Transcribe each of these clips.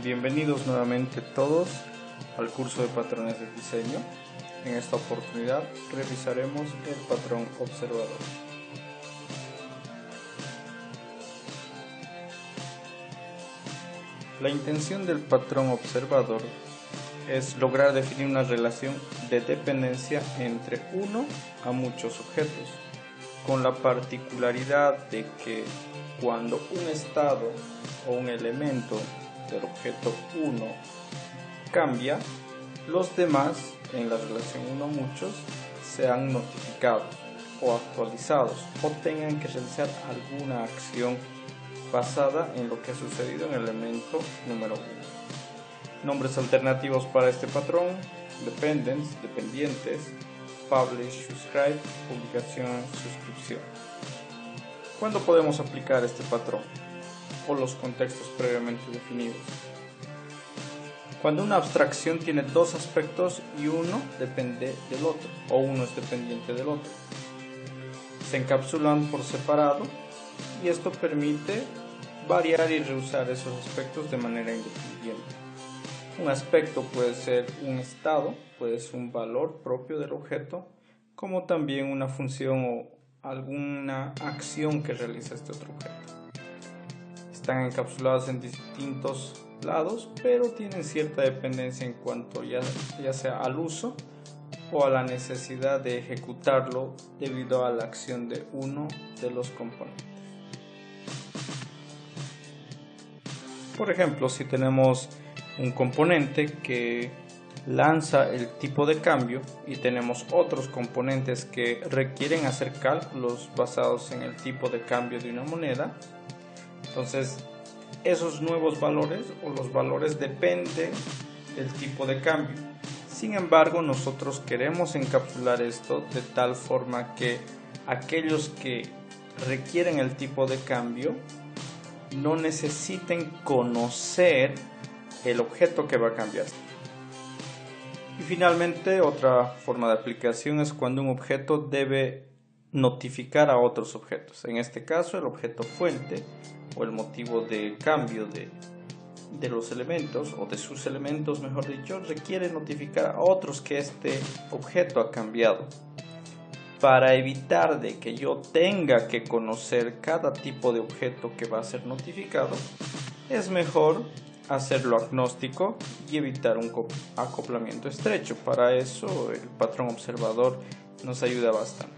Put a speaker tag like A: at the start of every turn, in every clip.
A: Bienvenidos nuevamente todos al curso de patrones de diseño. En esta oportunidad revisaremos el patrón observador. La intención del patrón observador es lograr definir una relación de dependencia entre uno a muchos objetos, con la particularidad de que cuando un estado o un elemento del objeto 1 cambia, los demás en la relación 1 a muchos sean notificados o actualizados o tengan que realizar alguna acción basada en lo que ha sucedido en el elemento número 1. Nombres alternativos para este patrón: dependents, dependientes, publish, subscribe, publicación, suscripción. ¿Cuándo podemos aplicar este patrón o los contextos previamente definidos? Cuando una abstracción tiene dos aspectos y uno depende del otro o uno es dependiente del otro. Se encapsulan por separado y esto permite variar y reusar esos aspectos de manera independiente. Un aspecto puede ser un estado, puede ser un valor propio del objeto, como también una función o alguna acción que realiza este otro objeto. Están encapsulados en distintos lados, pero tienen cierta dependencia en cuanto ya sea al uso o a la necesidad de ejecutarlo debido a la acción de uno de los componentes. Por ejemplo, si tenemos un componente que lanza el tipo de cambio y tenemos otros componentes que requieren hacer cálculos basados en el tipo de cambio de una moneda, entonces esos nuevos valores o los valores dependen del tipo de cambio. Sin embargo, nosotros queremos encapsular esto de tal forma que aquellos que requieren el tipo de cambio no necesiten conocer el objeto que va a cambiar. Y finalmente, otra forma de aplicación es cuando un objeto debe notificar a otros objetos. En este caso, el objeto fuente o el motivo de cambio de los elementos o de sus elementos, mejor dicho, requiere notificar a otros que este objeto ha cambiado. Para evitar de que yo tenga que conocer cada tipo de objeto que va a ser notificado, es mejor hacerlo agnóstico y evitar un acoplamiento estrecho. Para eso el patrón observador nos ayuda bastante.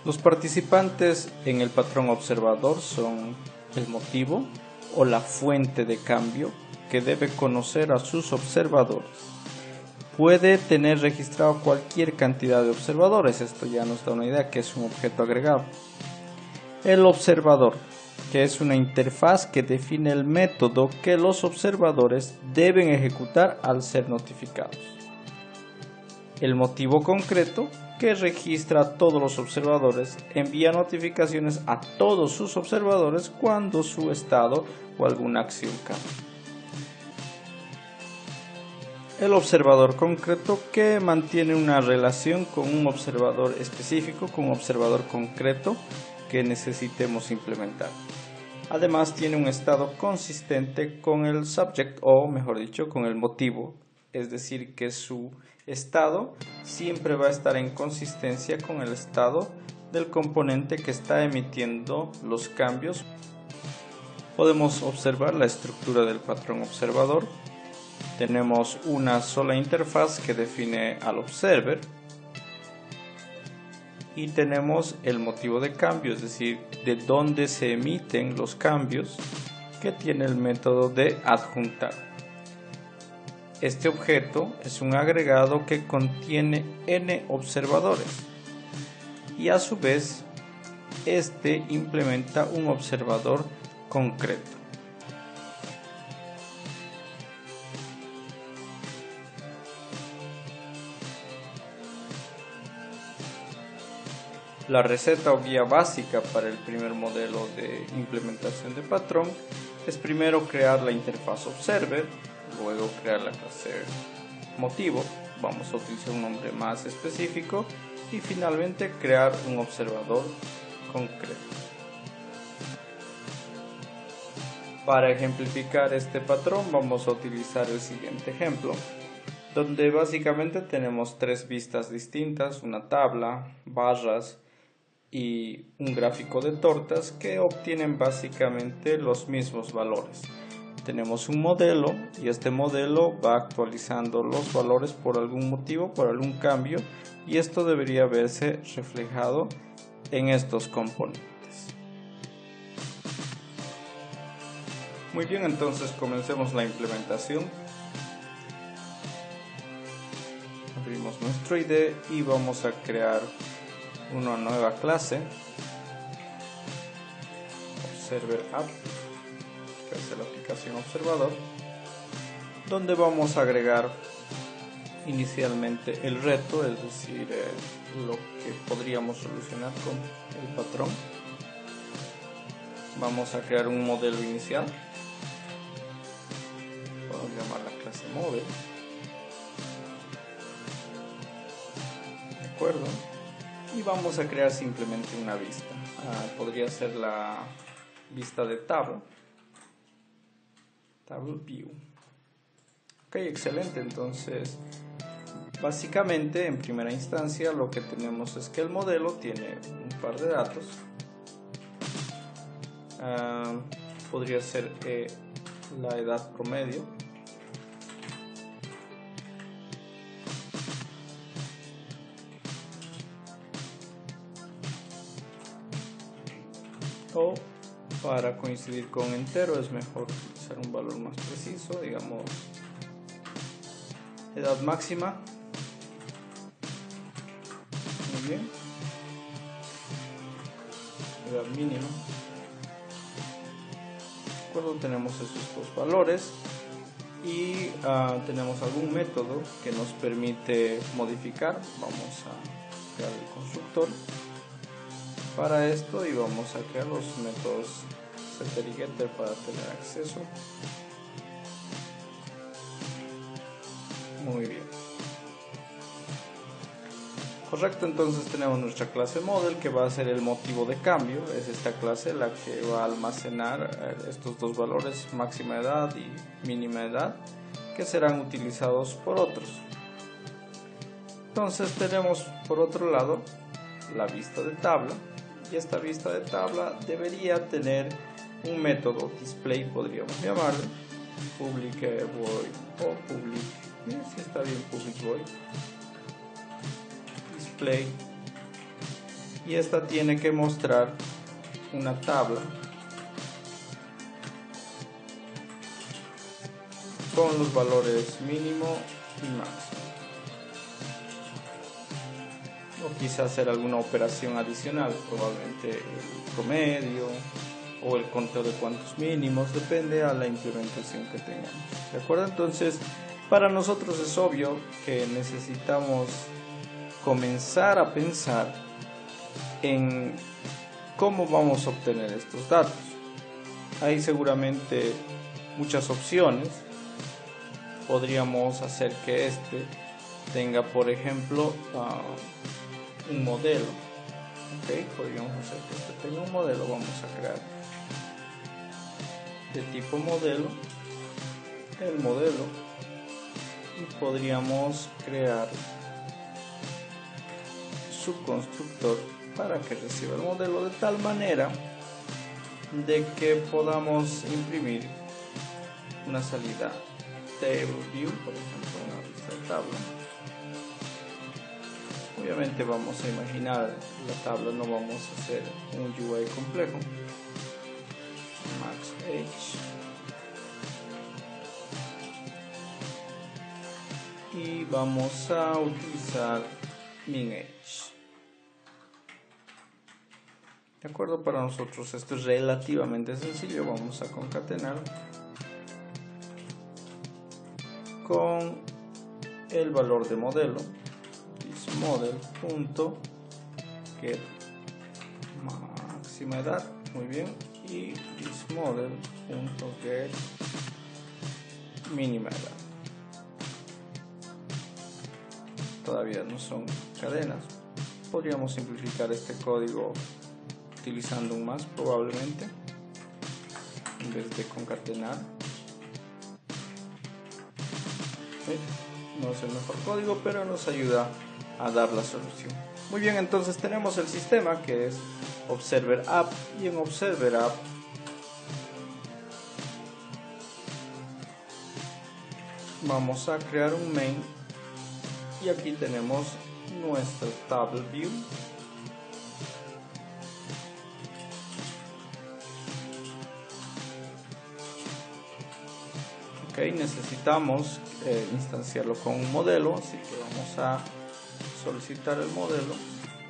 A: Los participantes en el patrón observador son el motivo o la fuente de cambio que debe conocer a sus observadores. Puede tener registrado cualquier cantidad de observadores, esto ya nos da una idea que es un objeto agregado. El observador, que es una interfaz que define el método que los observadores deben ejecutar al ser notificados. El motivo concreto, que registra a todos los observadores, envía notificaciones a todos sus observadores cuando su estado o alguna acción cambia. El observador concreto, que mantiene una relación con un observador específico, con un observador concreto que necesitemos implementar. Además, tiene un estado consistente con el subject o, mejor dicho, con el motivo, es decir, que su estado siempre va a estar en consistencia con el estado del componente que está emitiendo los cambios. Podemos observar la estructura del patrón observador. Tenemos una sola interfaz que define al observer y tenemos el motivo de cambio, es decir, de dónde se emiten los cambios, que tiene el método de adjuntar. Este objeto es un agregado que contiene n observadores y a su vez este implementa un observador concreto. La receta o guía básica para el primer modelo de implementación de patrón es primero crear la interfaz observer, luego crear la clase motivo, vamos a utilizar un nombre más específico, y finalmente crear un observador concreto. Para ejemplificar este patrón vamos a utilizar el siguiente ejemplo, donde básicamente tenemos tres vistas distintas, una tabla, barras y un gráfico de tortas que obtienen básicamente los mismos valores. Tenemos un modelo y este modelo va actualizando los valores por algún motivo, por algún cambio, y esto debería verse reflejado en estos componentes. Muy bien, entonces comencemos la implementación. Abrimos nuestro IDE y vamos a crear una nueva clase, Observer App, que es la aplicación observador, donde vamos a agregar inicialmente el reto, es decir, lo que podríamos solucionar con el patrón. Vamos a crear un modelo inicial, podemos llamar la clase model, de acuerdo, y vamos a crear simplemente una vista. Podría ser la vista de table view. Ok, excelente. Entonces básicamente en primera instancia lo que tenemos es que el modelo tiene un par de datos. Podría ser la edad promedio, o para coincidir con entero es mejor utilizar un valor más preciso, digamos edad máxima. Muy bien. Edad mínima. De acuerdo, tenemos esos dos valores y tenemos algún método que nos permite modificar. Vamos a crear el constructor para esto y vamos a crear los métodos setter y getter para tener acceso. Muy bien. Correcto, entonces tenemos nuestra clase model que va a ser el motivo de cambio. Es esta clase la que va a almacenar estos dos valores, máxima edad y mínima edad, que serán utilizados por otros. Entonces tenemos por otro lado la vista de tabla, y esta vista de tabla debería tener un método display, podríamos llamarlo, public void o public, si está bien, public void display, y esta tiene que mostrar una tabla con los valores mínimo y máximo, o quizás hacer alguna operación adicional, probablemente el promedio o el conteo de cuantos mínimos, depende a la implementación que tengamos. ¿De acuerdo? Entonces, para nosotros es obvio que necesitamos comenzar a pensar en cómo vamos a obtener estos datos. Hay seguramente muchas opciones. Podríamos hacer que este tenga, por ejemplo, un modelo. Okay, podríamos hacer que este tenga un modelo. Vamos a crear de tipo modelo el modelo y podríamos crear su constructor para que reciba el modelo de tal manera de que podamos imprimir una salida table view, por ejemplo, una vista de tabla. Obviamente vamos a imaginar la tabla, no vamos a hacer un UI complejo. Max Age y vamos a utilizar min age. De acuerdo, para nosotros esto es relativamente sencillo. Vamos a concatenar con el valor de modelo, thisModel.get máxima edad, muy bien, y thisModel.get mínima edad. Todavía no son cadenas. Podríamos simplificar este código utilizando un más probablemente. en vez de concatenar. No es el mejor código, pero nos ayuda a dar la solución. Muy bien, entonces tenemos el sistema que es Observer App, y en Observer App vamos a crear un main, y aquí tenemos nuestro Table View. Ok, necesitamos instanciarlo con un modelo, así que vamos a solicitar el modelo,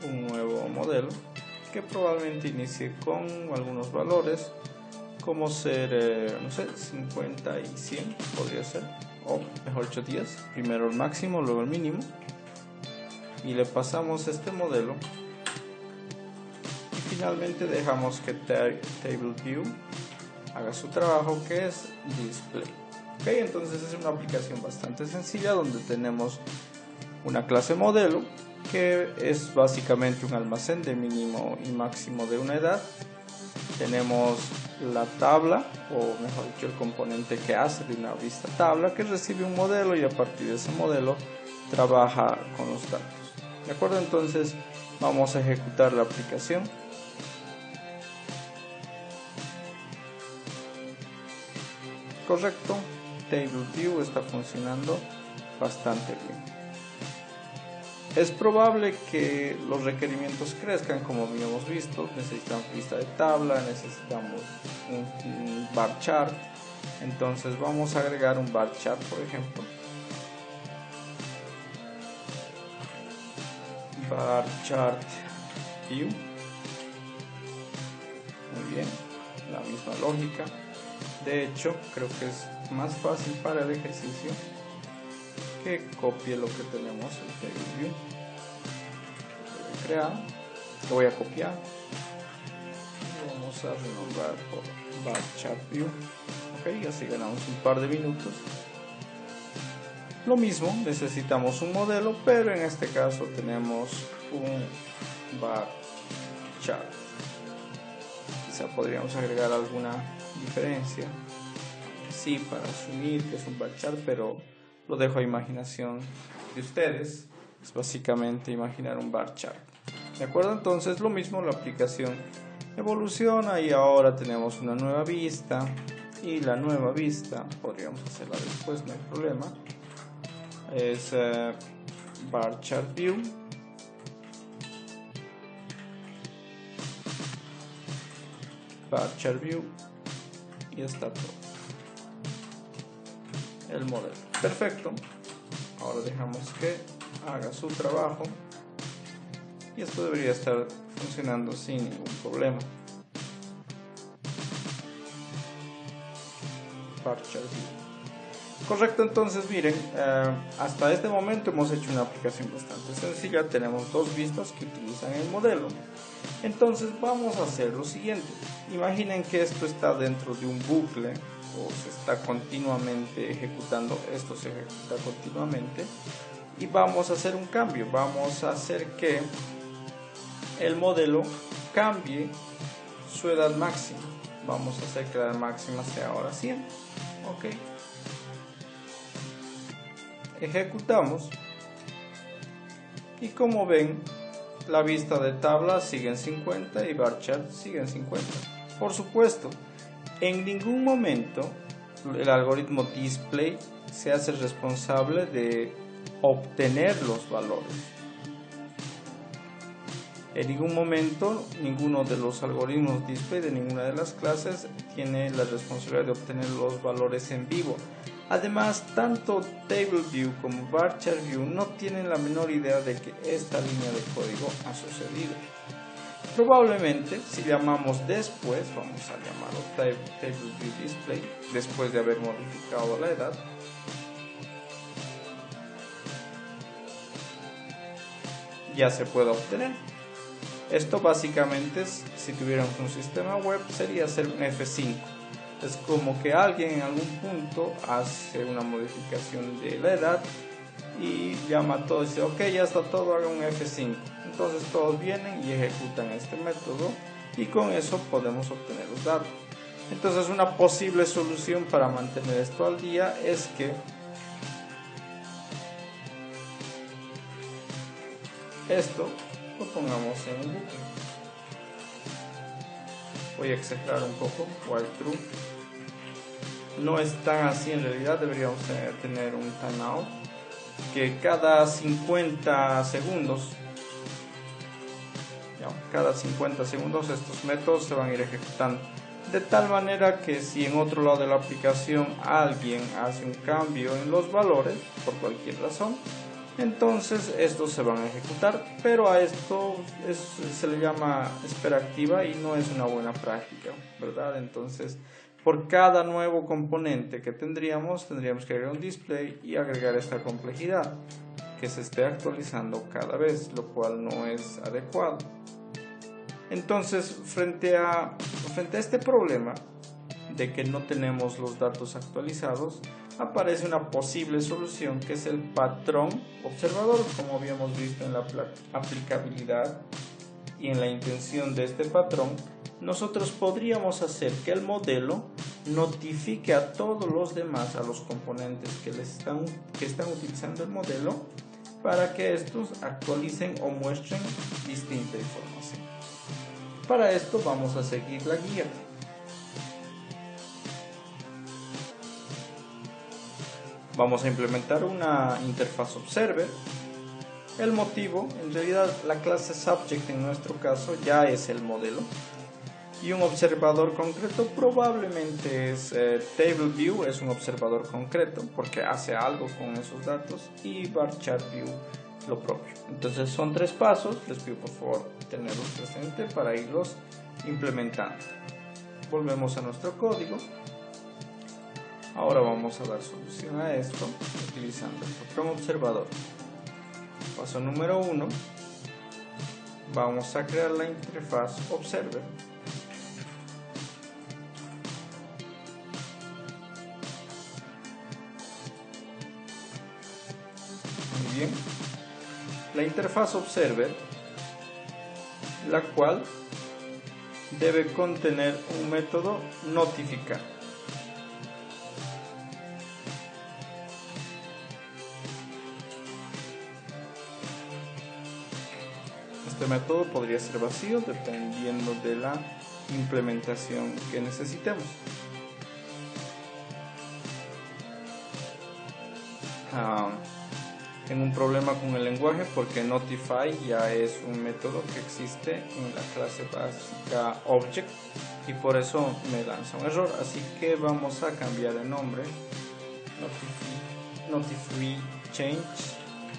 A: un nuevo modelo que probablemente inicie con algunos valores, como ser, no sé, 50 y 100 podría ser, o mejor dicho 10, primero el máximo, luego el mínimo, y le pasamos este modelo, y finalmente dejamos que Table View haga su trabajo, que es Display. Ok, entonces es una aplicación bastante sencilla donde tenemos una clase modelo que es básicamente un almacén de mínimo y máximo de una edad. Tenemos la tabla, o mejor dicho el componente que hace de una vista tabla, que recibe un modelo y a partir de ese modelo trabaja con los datos. ¿De acuerdo? Entonces vamos a ejecutar la aplicación. Correcto, Table View está funcionando bastante bien. Es probable que los requerimientos crezcan, como habíamos visto. Necesitamos vista de tabla, necesitamos un bar chart. Entonces vamos a agregar un bar chart, por ejemplo. Bar chart view. Muy bien, la misma lógica. De hecho, creo que es más fácil para el ejercicio que copie lo que tenemos en Table View. Voy a crear, lo voy a copiar y vamos a renombrar por Bar Chart View. Ok, así ganamos un par de minutos. Lo mismo, necesitamos un modelo, pero en este caso tenemos un Bar Chart. Quizá podríamos agregar alguna diferencia, sí, para asumir que es un bar chart, pero lo dejo a imaginación de ustedes. Es básicamente imaginar un bar chart. ¿De acuerdo? Entonces lo mismo, la aplicación evoluciona y ahora tenemos una nueva vista, y la nueva vista podríamos hacerla después, no hay problema. Es bar chart view. Bar chart view, y está todo. El modelo. Perfecto. Ahora dejamos que haga su trabajo y esto debería estar funcionando sin ningún problema. Correcto, entonces miren, hasta este momento hemos hecho una aplicación bastante sencilla. Tenemos dos vistas que utilizan el modelo. Entonces vamos a hacer lo siguiente. Imaginen que esto está dentro de un bucle, o se está continuamente ejecutando, esto se ejecuta continuamente, y vamos a hacer un cambio. Vamos a hacer que el modelo cambie su edad máxima. Vamos a hacer que la edad máxima sea ahora 100. Ok, ejecutamos y como ven, la vista de tabla sigue en 50 y bar chart sigue en 50. Por supuesto, en ningún momento el algoritmo display se hace responsable de obtener los valores. En ningún momento ninguno de los algoritmos display de ninguna de las clases tiene la responsabilidad de obtener los valores en vivo. Además, tanto Table View como Bar Chart View no tienen la menor idea de que esta línea de código ha sucedido. Probablemente, si llamamos después, vamos a llamarlo Table View Display, después de haber modificado la edad, ya se puede obtener. Esto básicamente, si tuviéramos un sistema web, sería hacer un F5. Es como que alguien en algún punto hace una modificación de la edad y llama a todos y dice, ok, ya está todo, haga un F5. Entonces todos vienen y ejecutan este método y con eso podemos obtener los datos. Entonces una posible solución para mantener esto al día es que esto lo pongamos en un bucle. Voy a exagerar un poco, while true. No es tan así en realidad, deberíamos tener un timeout que cada 50 segundos, estos métodos se van a ir ejecutando. De tal manera que si en otro lado de la aplicación alguien hace un cambio en los valores, por cualquier razón, entonces estos se van a ejecutar, pero a esto se le llama espera activa y no es una buena práctica, ¿verdad? Entonces, por cada nuevo componente que tendríamos que agregar un display y agregar esta complejidad, que se esté actualizando cada vez, lo cual no es adecuado. Entonces, frente a este problema de que no tenemos los datos actualizados, aparece una posible solución que es el patrón observador, como habíamos visto en la aplicabilidad y en la intención de este patrón. Nosotros podríamos hacer que el modelo notifique a todos los demás, a los componentes que están utilizando el modelo, para que estos actualicen o muestren distinta información. Para esto vamos a seguir la guía. Vamos a implementar una interfaz observer. El motivo, en realidad la clase subject en nuestro caso ya es el modelo. Y un observador concreto probablemente es TableView, es un observador concreto porque hace algo con esos datos, y VarChartView lo propio. Entonces son 3 pasos, les pido por favor tenerlos presentes para irlos implementando. Volvemos a nuestro código. Ahora vamos a dar solución a esto utilizando el patrón observador. Paso número 1. Vamos a crear la interfaz observer. Muy bien. La interfaz observer, la cual debe contener un método notificar. Este método podría ser vacío dependiendo de la implementación que necesitemos. Tengo un problema con el lenguaje porque Notify ya es un método que existe en la clase básica Object y por eso me lanza un error, así que vamos a cambiar el nombre. Notify Change,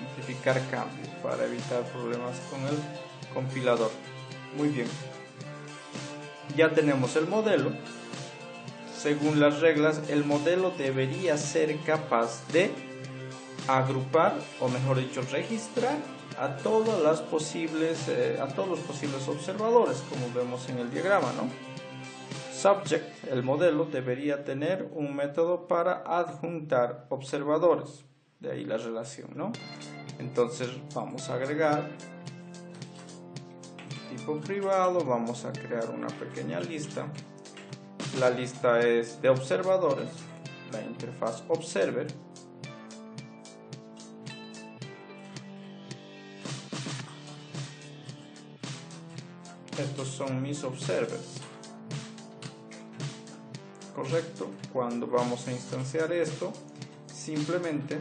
A: notificar cambio, para evitar problemas con el compilador. Muy bien, ya tenemos el modelo. Según las reglas, el modelo debería ser capaz de agrupar, o mejor dicho, registrar a todos los posibles observadores, como vemos en el diagrama, ¿no? Subject, el modelo, debería tener un método para adjuntar observadores, de ahí la relación, ¿no? Entonces vamos a agregar tipo privado, vamos a crear una pequeña lista. La lista es de observadores, la interfaz observer. Estos son mis observers. Correcto. Cuando vamos a instanciar esto, simplemente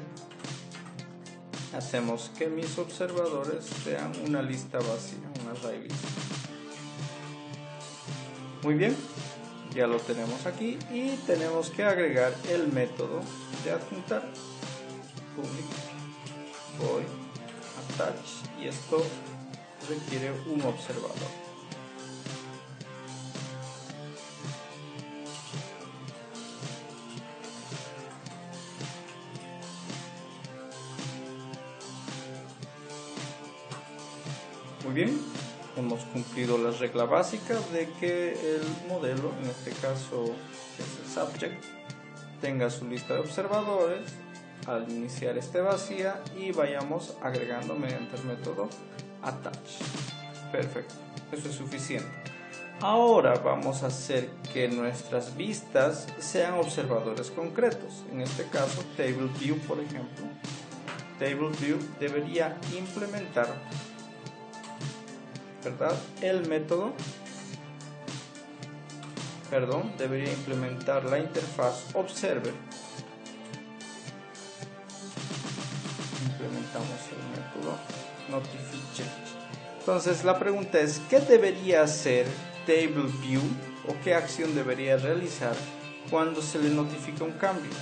A: hacemos que mis observadores sean una lista vacía, una array list. Muy bien, ya lo tenemos aquí y tenemos que agregar el método de adjuntar. Public void attach, y esto requiere un observador. Muy bien, hemos cumplido la regla básica de que el modelo, en este caso es el subject, tenga su lista de observadores al iniciar este vacía y vayamos agregando mediante el método attach. Perfecto, eso es suficiente. Ahora vamos a hacer que nuestras vistas sean observadores concretos. En este caso, Table View, por ejemplo. Table View debería implementar, ¿verdad?, el método, debería implementar la interfaz Observer. Implementamos el método Notify. Entonces la pregunta es, ¿qué debería hacer Table View o qué acción debería realizar cuando se le notifica un cambio?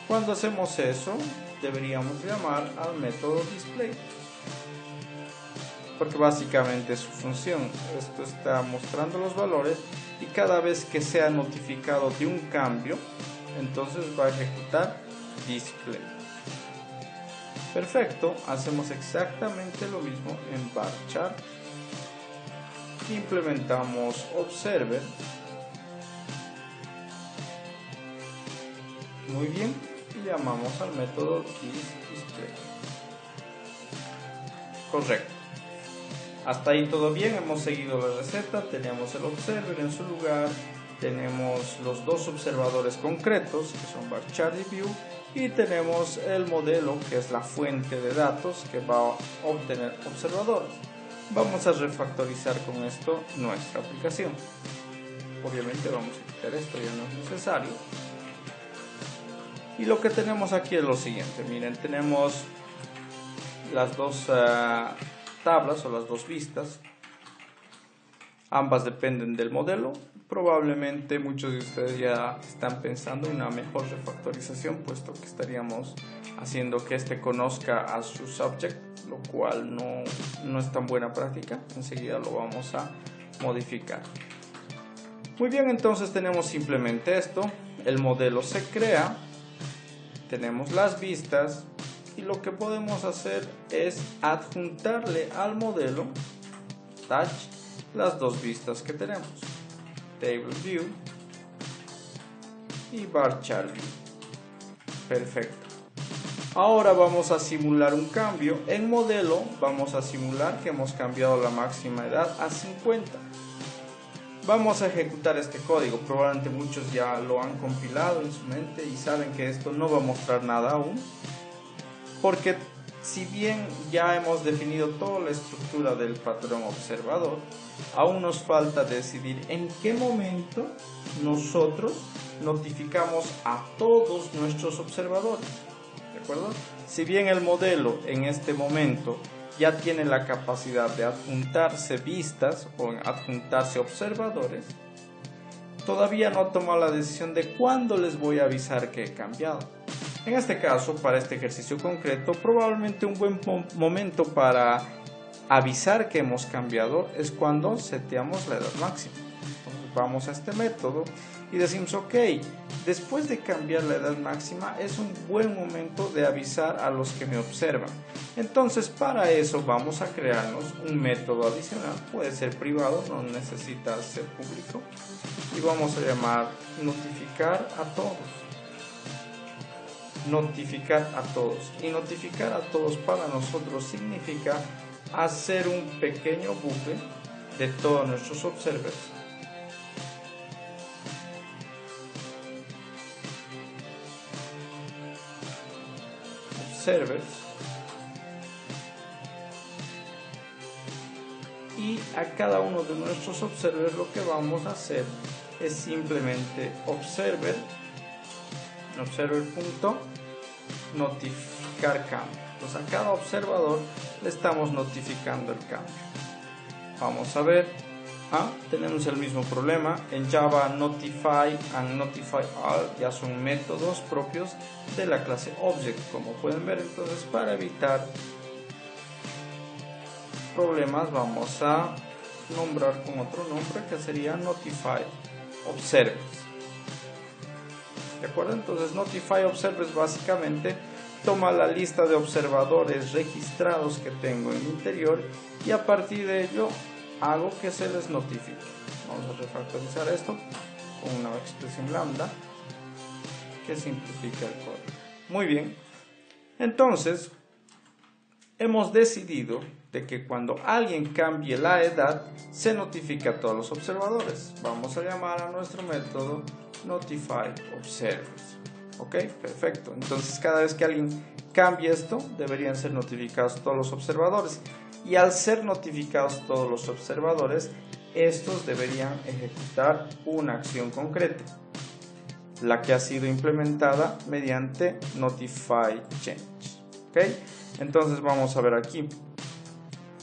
A: Cuando hacemos eso, deberíamos llamar al método Display, porque básicamente es su función. Esto está mostrando los valores y cada vez que sea notificado de un cambio, entonces va a ejecutar Display. Perfecto, hacemos exactamente lo mismo en Varchar. Implementamos Observer. Muy bien, y llamamos al método Display. Correcto. Hasta ahí todo bien, hemos seguido la receta. Tenemos el Observer en su lugar, tenemos los dos observadores concretos que son Varchar y View, y tenemos el modelo que es la fuente de datos que va a obtener observadores. Vamos a refactorizar con esto nuestra aplicación. Obviamente vamos a quitar esto, ya no es necesario. Y lo que tenemos aquí es lo siguiente. Miren, tenemos las dos tablas o las dos vistas. Ambas dependen del modelo. Probablemente muchos de ustedes ya están pensando en una mejor refactorización, puesto que estaríamos haciendo que este conozca a su subject, lo cual no es tan buena práctica. Enseguida lo vamos a modificar. Muy bien, entonces tenemos simplemente esto. El modelo se crea, tenemos las vistas y lo que podemos hacer es adjuntarle al modelo Touch las dos vistas que tenemos, Table View y Varchar View. Perfecto. Ahora vamos a simular un cambio. En modelo vamos a simular que hemos cambiado la máxima edad a 50. Vamos a ejecutar este código. Probablemente muchos ya lo han compilado en su mente y saben que esto no va a mostrar nada aún, porque si bien ya hemos definido toda la estructura del patrón observador, aún nos falta decidir en qué momento nosotros notificamos a todos nuestros observadores. ¿De acuerdo? Si bien el modelo en este momento ya tiene la capacidad de adjuntarse vistas o adjuntarse observadores, todavía no ha tomado la decisión de cuándo les voy a avisar que he cambiado. En este caso, para este ejercicio concreto, probablemente un buen momento para avisar que hemos cambiado es cuando seteamos la edad máxima. Entonces vamos a este método y decimos, ok, después de cambiar la edad máxima es un buen momento de avisar a los que me observan. Entonces para eso vamos a crearnos un método adicional, puede ser privado, no necesita ser público, y vamos a llamar notificar a todos. Notificar a todos, y notificar a todos para nosotros significa hacer un pequeño bucle de todos nuestros observers y a cada uno de nuestros observers lo que vamos a hacer es simplemente observer.notificar cambio. Entonces a cada observador le estamos notificando el cambio. Vamos a ver, tenemos el mismo problema. En Java Notify and Notify All ya son métodos propios de la clase Object, como pueden ver. Entonces para evitar problemas vamos a nombrar con otro nombre que sería Notify Observers. ¿De acuerdo? Entonces Notify Observers básicamente toma la lista de observadores registrados que tengo en el interior y a partir de ello hago que se les notifique. Vamos a refactorizar esto con una expresión lambda que simplifica el código. Muy bien, entonces hemos decidido de que cuando alguien cambie la edad, se notifica a todos los observadores. Vamos a llamar a nuestro método notifyObservers. Ok, perfecto. Entonces cada vez que alguien cambie esto, deberían ser notificados todos los observadores. Y al ser notificados todos los observadores, estos deberían ejecutar una acción concreta, la que ha sido implementada mediante notifyChange. ¿Ok? Entonces vamos a ver aquí.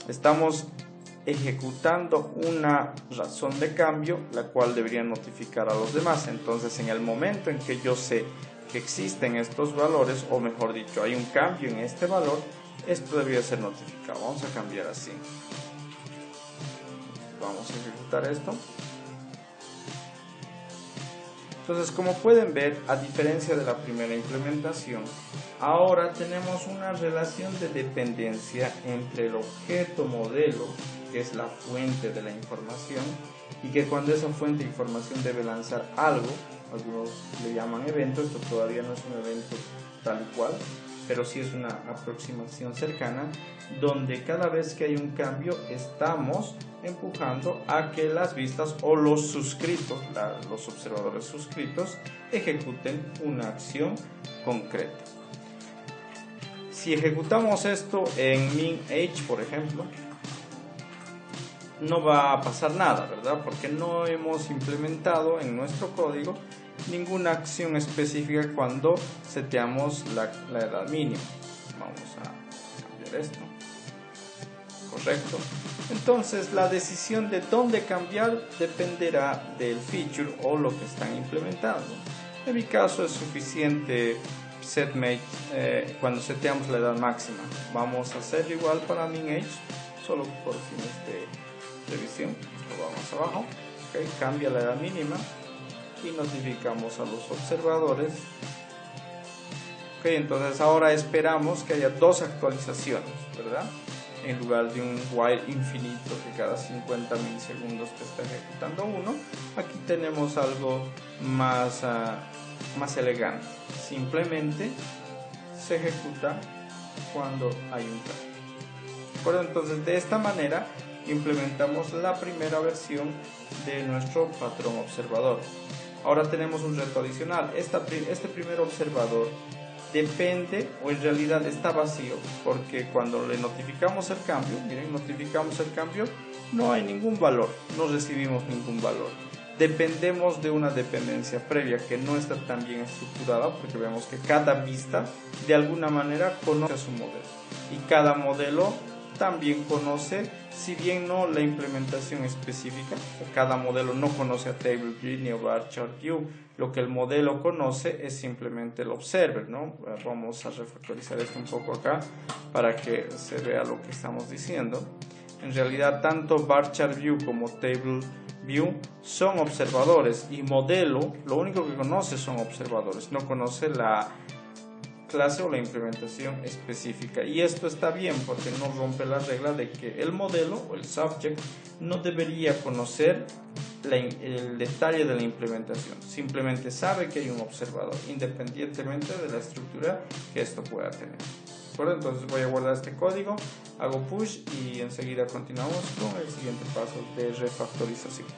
A: Estamos ejecutando una razón de cambio, la cual debería notificar a los demás. Entonces, en el momento en que yo sé que existen estos valores, o mejor dicho, hay un cambio en este valor, esto debería ser notificado. Vamos a cambiar así. Vamos a ejecutar esto. Entonces, como pueden ver, a diferencia de la primera implementación, ahora tenemos una relación de dependencia entre el objeto modelo, que es la fuente de la información, y que cuando esa fuente de información debe lanzar algo, algunos le llaman evento, esto todavía no es un evento tal y cual, pero sí es una aproximación cercana, donde cada vez que hay un cambio estamos empujando a que las vistas o los suscritos, los observadores suscritos, ejecuten una acción concreta. Si ejecutamos esto en min_age, por ejemplo, no va a pasar nada, ¿verdad? Porque no hemos implementado en nuestro código ninguna acción específica cuando seteamos la edad mínima. Vamos a cambiar esto. Correcto. Entonces la decisión de dónde cambiar dependerá del feature o lo que están implementando. En mi caso es suficiente setMate cuando seteamos la edad máxima. Vamos a hacerlo igual para min_age, solo por fines de revisión. Lo vamos abajo. Okay. Cambia la edad mínima y notificamos a los observadores. Okay, entonces ahora esperamos que haya dos actualizaciones, ¿verdad? En lugar de un while infinito que cada 50 milisegundos te está ejecutando uno, aquí tenemos algo más elegante. Simplemente se ejecuta cuando hay un cambio. Bueno, entonces de esta manera implementamos la primera versión de nuestro patrón observador. Ahora tenemos un reto adicional. Este primer observador depende, o en realidad está vacío, porque cuando le notificamos el cambio, miren, notificamos el cambio, no hay ningún valor, no recibimos ningún valor. Dependemos de una dependencia previa que no está tan bien estructurada, porque vemos que cada vista de alguna manera conoce a su modelo, y cada modelo también conoce, si bien no la implementación específica, cada modelo no conoce a TableView ni a VarChartView, lo que el modelo conoce es simplemente el observer, ¿no? Vamos a refactorizar esto un poco acá para que se vea lo que estamos diciendo. En realidad tanto VarChartView como TableView son observadores, y modelo lo único que conoce son observadores, no conoce la clase o la implementación específica, y esto está bien porque no rompe la regla de que el modelo o el subject no debería conocer el detalle de la implementación, simplemente sabe que hay un observador independientemente de la estructura que esto pueda tener. ¿De acuerdo? Entonces voy a guardar este código, hago push y enseguida continuamos con el siguiente paso de refactorización.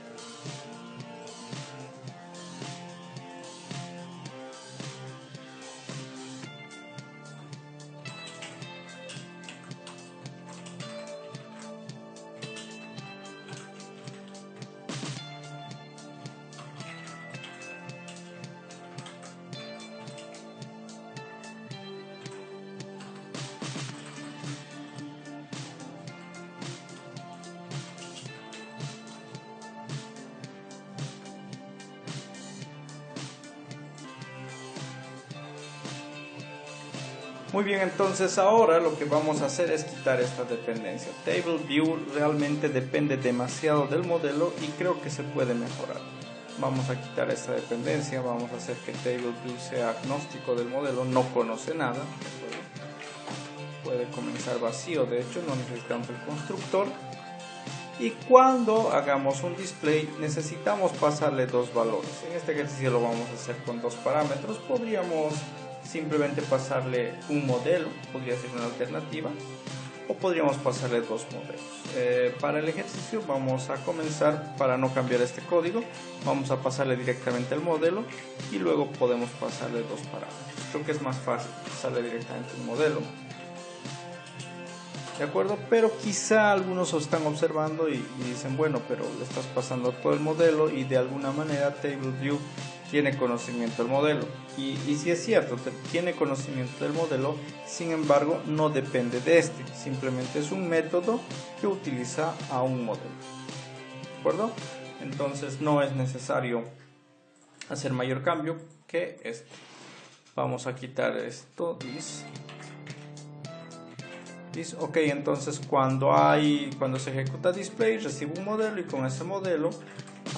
A: Muy bien, entonces ahora lo que vamos a hacer es quitar esta dependencia. TableView realmente depende demasiado del modelo y creo que se puede mejorar. Vamos a quitar esta dependencia, vamos a hacer que TableView sea agnóstico del modelo, no conoce nada. Puede comenzar vacío, de hecho no necesitamos el constructor. Y cuando hagamos un display necesitamos pasarle dos valores. En este ejercicio lo vamos a hacer con dos parámetros. Podríamos simplemente pasarle un modelo, podría ser una alternativa, o podríamos pasarle dos modelos. Para el ejercicio vamos a comenzar, para no cambiar este código, vamos a pasarle directamente el modelo y luego podemos pasarle dos parámetros. Creo que es más fácil pasarle directamente un modelo. ¿De acuerdo? Pero quizá algunos os están observando y dicen, bueno, pero le estás pasando todo el modelo y de alguna manera TableView tiene conocimiento del modelo. Y si es cierto, tiene conocimiento del modelo, sin embargo no depende de este, simplemente es un método que utiliza a un modelo. ¿De acuerdo? Entonces no es necesario hacer mayor cambio que este. Vamos a quitar esto, ok, entonces cuando se ejecuta display recibo un modelo y con ese modelo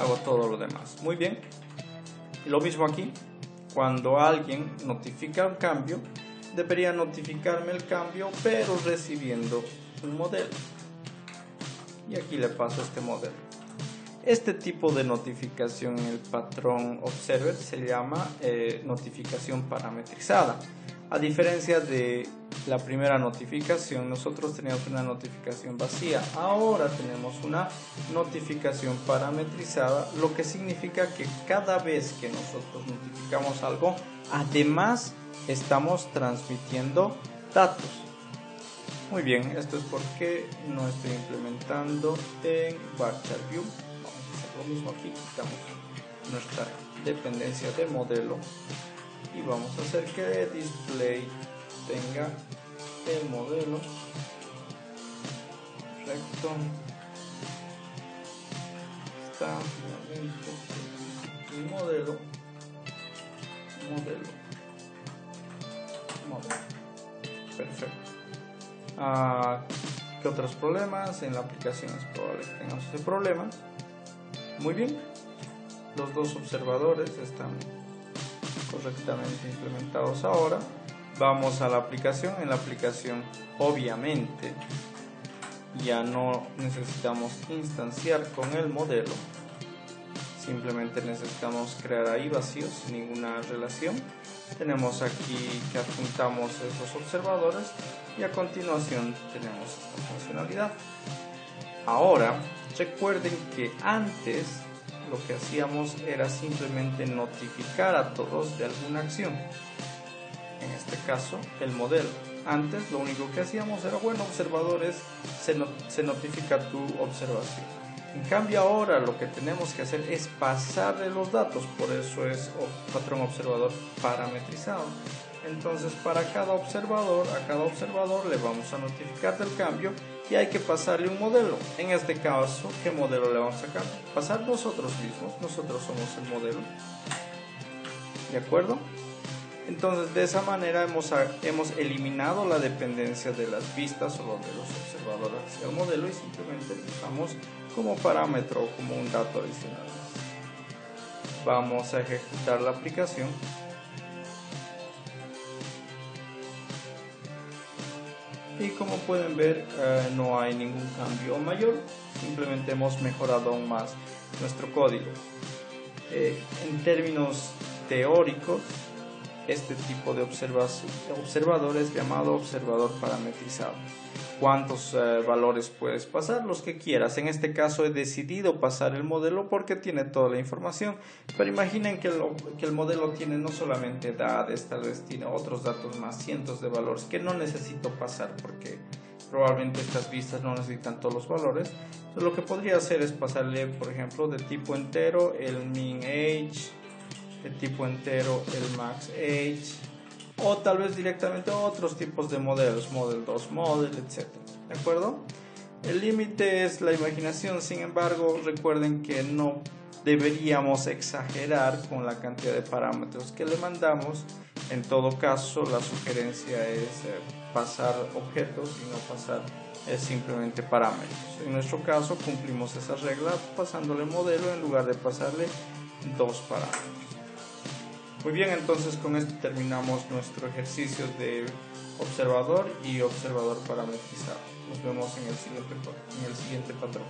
A: hago todo lo demás. Muy bien. Y lo mismo aquí, cuando alguien notifica un cambio, debería notificarme el cambio pero recibiendo un modelo. Y aquí le paso este modelo. Este tipo de notificación en el patrón observer se llama notificación parametrizada. A diferencia de la primera notificación, nosotros teníamos una notificación vacía. Ahora tenemos una notificación parametrizada, lo que significa que cada vez que nosotros notificamos algo, además estamos transmitiendo datos. Muy bien, esto es porque no estoy implementando en Varchar View. Vamos a hacer lo mismo aquí, quitamos nuestra dependencia de modelo y vamos a hacer que display tenga el modelo. Correcto. Está un modelo. Perfecto. ¿Qué otros problemas? En la aplicación es probable que tengamos ese problema. Muy bien. Los dos observadores están correctamente implementados ahora. Vamos a la aplicación. En la aplicación obviamente ya no necesitamos instanciar con el modelo, simplemente necesitamos crear ahí vacíos sin ninguna relación. Tenemos aquí que adjuntamos esos observadores y a continuación tenemos esta funcionalidad. Ahora recuerden que antes lo que hacíamos era simplemente notificar a todos de alguna acción, en este caso el modelo. Antes lo único que hacíamos era, bueno, observadores, se notifica tu observación. En cambio ahora lo que tenemos que hacer es pasarle los datos, por eso es patrón observador parametrizado. Entonces para cada observador, a cada observador le vamos a notificar del cambio y hay que pasarle un modelo. En este caso, ¿qué modelo le vamos a sacar? Pasar nosotros mismos, nosotros somos el modelo. ¿De acuerdo? Entonces de esa manera hemos eliminado la dependencia de las vistas o de los observadores hacia el modelo y simplemente usamos como parámetro o como un dato adicional. Vamos a ejecutar la aplicación. Y como pueden ver no hay ningún cambio mayor, simplemente hemos mejorado aún más nuestro código. En términos teóricos, este tipo de observador es llamado observador parametrizado. ¿Cuántos valores puedes pasar? Los que quieras. En este caso he decidido pasar el modelo porque tiene toda la información, pero imaginen que el modelo tiene no solamente edades, tal vez tiene otros datos más, cientos de valores que no necesito pasar porque probablemente estas vistas no necesitan todos los valores. Entonces, lo que podría hacer es pasarle, por ejemplo, de tipo entero el min age, de tipo entero el max age, o tal vez directamente otros tipos de modelos, model 2 model, etc. ¿De acuerdo? El límite es la imaginación, sin embargo recuerden que no deberíamos exagerar con la cantidad de parámetros que le mandamos. En todo caso la sugerencia es pasar objetos y no pasar simplemente parámetros. En nuestro caso cumplimos esa regla pasándole modelo en lugar de pasarle dos parámetros. Muy bien, entonces con esto terminamos nuestro ejercicio de observador y observador parametrizado. Nos vemos en el siguiente patrón.